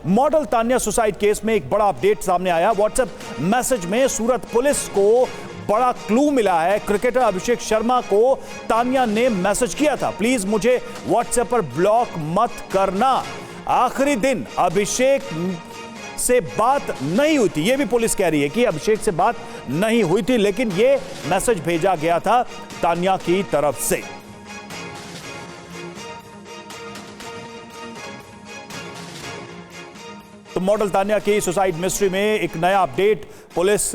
Model Tanya suicide case में एक बड़ा अपडेट सामने आया। व्हाट्सएप मैसेज में सूरत पुलिस को बड़ा क्लू मिला है। क्रिकेटर अभिषेक शर्मा को तान्या ने मैसेज किया था, प्लीज मुझे व्हाट्सएप पर ब्लॉक मत करना। आखिरी दिन अभिषेक से बात नहीं हुई थी, यह भी पुलिस कह रही है कि अभिषेक से बात नहीं हुई थी, लेकिन यह मैसेज भेजा गया था तान्या की तरफ से। तो मॉडल तान्या की सुसाइड मिस्ट्री में एक नया अपडेट, पुलिस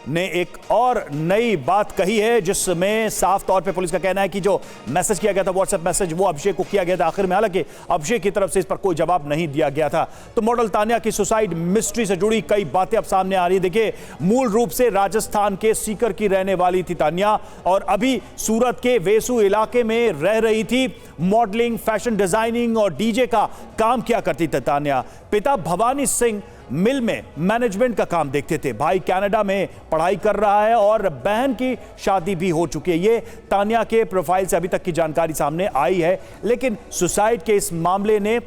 ने एक और नई बात कही है, जिसमें साफ तौर पे पुलिस का कहना है कि जो मैसेज किया गया था, व्हाट्सएप मैसेज, वो अभिषेक को किया गया था आखिर में, हालांकि अभिषेक की तरफ से इस पर कोई जवाब नहीं दिया गया था। तो मॉडल तान्या की सुसाइड मिस्ट्री से जुड़ी कई बातें अब सामने आ रही है। देखिए, मूल रूप से राजस्थान के सीकर की रहने वाली थी तान्या और अभी सूरत के वेसू इलाके में रह रही थी। मॉडलिंग, फैशन डिजाइनिंग और डीजे का काम किया करती थी तान्या। पिता भवानी सिंह मिल में मैनेजमेंट का काम देखते थे। भाई कनाडा में पढ़ाई कर रहा है और बहन की शादी भी हो चुकी है। ये तान्या के प्रोफाइल से अभी तक की जानकारी सामने आई है, लेकिन सुसाइड के इस मामले ने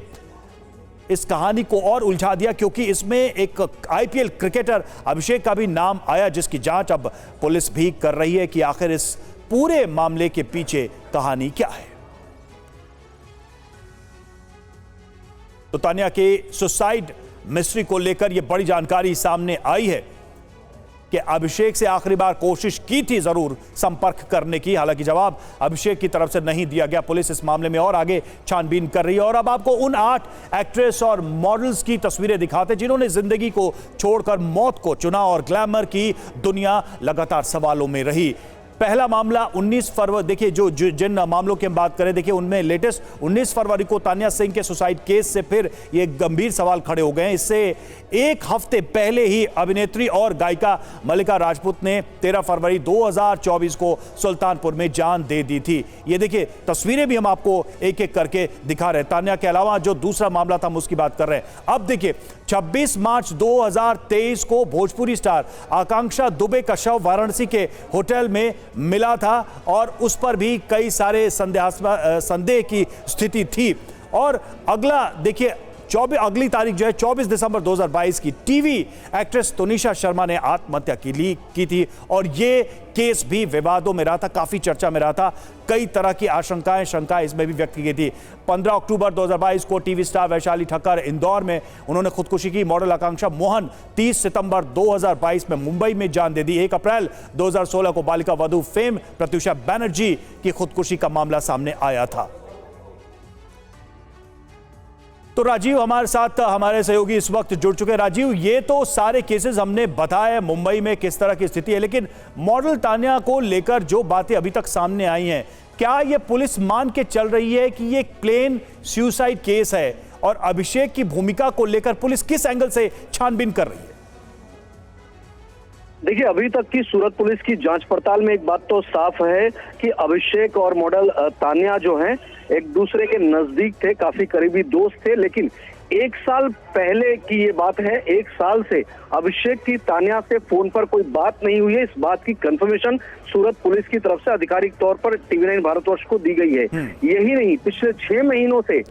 इस कहानी को और उलझा दिया, क्योंकि इसमें एक आईपीएल क्रिकेटर अभिषेक का भी नाम आया, जिसकी जांच अब पुलिस भी कर रही है कि आखिर इस पूरे मामले के पीछे कहानी क्या है। तो तान्या के सुसाइड मिस्ट्री को लेकर यह बड़ी जानकारी सामने आई है कि अभिषेक से आखिरी बार कोशिश की थी जरूर संपर्क करने की, हालांकि जवाब अभिषेक की तरफ से नहीं दिया गया। पुलिस इस मामले में और आगे छानबीन कर रही है। और अब आपको उन 8 एक्ट्रेस और मॉडल्स की तस्वीरें दिखाते जिन्होंने जिंदगी को छोड़कर मौत को चुना और ग्लैमर की दुनिया लगातार सवालों में रही। पहला मामला 19 फरवरी, देखिए जिन मामलों की हम बात करें, देखिए उनमें लेटेस्ट 19 फरवरी को तान्या सिंह के सुसाइड केस से फिर ये गंभीर सवाल खड़े हो गए हैं। इससे एक हफ्ते पहले ही अभिनेत्री और गायिका मल्लिका राजपूत ने 13 फरवरी 2024 को सुल्तानपुर में जान दे दी थी। ये देखिए तस्वीरें भी हम आपको एक एक करके दिखा रहे हैं। तान्या के अलावा जो दूसरा मामला था हम उसकी बात कर रहे हैं। अब देखिए 26 मार्च 2023 को भोजपुरी स्टार आकांक्षा दुबे का शव वाराणसी के होटल में मिला था और उस पर भी कई सारे संदेह की स्थिति थी। और अगला देखिए अगली तारीख जो है 24 दिसंबर 2022 की टीवी एक्ट्रेस तनिषा शर्मा ने आत्महत्या की थी और ये केस भी विवादों में रहा था, काफी चर्चा में रहा था। कई तरह की शंकाएं इसमें भी व्यक्त की गई थी। 15 अक्टूबर 2022 को टीवी स्टार वैशाली ठक्कर इंदौर में उन्होंने खुदकुशी की। मॉडल आकांक्षा मोहन 30 सितंबर 2022 में मुंबई में जान दे दी। 1 अप्रैल 2016 को बालिका वधू फेम प्रत्युषा बैनर्जी की खुदकुशी का मामला सामने आया था। तो राजीव हमारे साथ, हमारे सहयोगी इस वक्त जुड़ चुके हैं। राजीव, ये तो सारे केसेस हमने बताए मुंबई में किस तरह की स्थिति है, लेकिन मॉडल तान्या को लेकर जो बातें अभी तक सामने आई हैं, क्या ये पुलिस मान के चल रही है कि ये एक प्लेन सुसाइड केस है? और अभिषेक की भूमिका को लेकर पुलिस किस एंगल से छानबीन कर रही है? देखिए, अभी तक की सूरत पुलिस की जांच पड़ताल में एक बात तो साफ है कि अभिषेक और मॉडल तान्या जो हैं एक दूसरे के नजदीक थे, काफी करीबी दोस्त थे। लेकिन 1 साल पहले की ये बात है, 1 साल से अभिषेक की तान्या से फोन पर कोई बात नहीं हुई है। इस बात की कंफर्मेशन सूरत पुलिस की तरफ से आधिकारिक तौर पर TV9 भारतवर्ष को दी गई है। यही नहीं, पिछले 6 महीनों से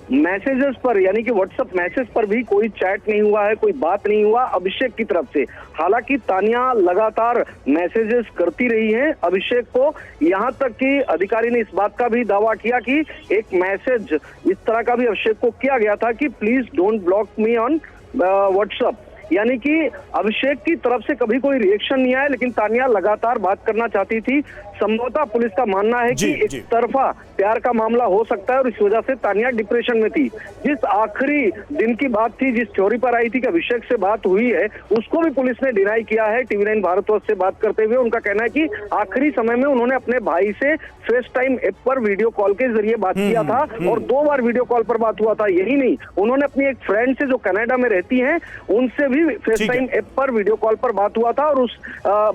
मैसेजेस पर, यानी कि व्हाट्सएप मैसेज पर भी कोई चैट नहीं हुआ है, कोई बात नहीं हुआ अभिषेक की तरफ से। हालांकि तान्या लगातार मैसेजेस करती रही है अभिषेक को, यहां तक कि अधिकारी ने इस बात का भी दावा किया कि एक मैसेज इस तरह का भी अभिषेक को किया गया था कि please don't block me on WhatsApp. यानी कि अभिषेक की तरफ से कभी कोई रिएक्शन नहीं आया, लेकिन तान्या लगातार बात करना चाहती थी। संभवतः पुलिस का मानना है कि एक तरफा प्यार का मामला हो सकता है और इस वजह से तान्या डिप्रेशन में थी। जिस आखिरी दिन की बात थी, जिस थ्योरी पर आई थी कि अभिषेक से बात हुई है, उसको भी पुलिस ने डिनाई किया है। TV9 भारतवर्ष से बात करते हुए उनका कहना है कि आखिरी समय में उन्होंने अपने भाई से फेस टाइम ऐप पर वीडियो कॉल के जरिए बात किया था और 2 बार वीडियो कॉल पर बात हुआ था। यही नहीं, उन्होंने अपनी एक फ्रेंड से जो कनाडा में रहती है उनसे भी फेस टाइम ऐप पर वीडियो कॉल पर बात हुआ था और उस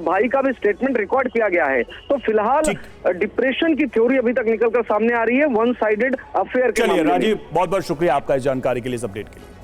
भाई का भी स्टेटमेंट रिकॉर्ड किया गया है। तो फिलहाल डिप्रेशन की थ्योरी अभी तक निकलकर सामने आ रही है, वन साइडेड अफेयर के। चलिए राजीव, बहुत बहुत शुक्रिया आपका इस जानकारी के लिए, इस अपडेट के लिए।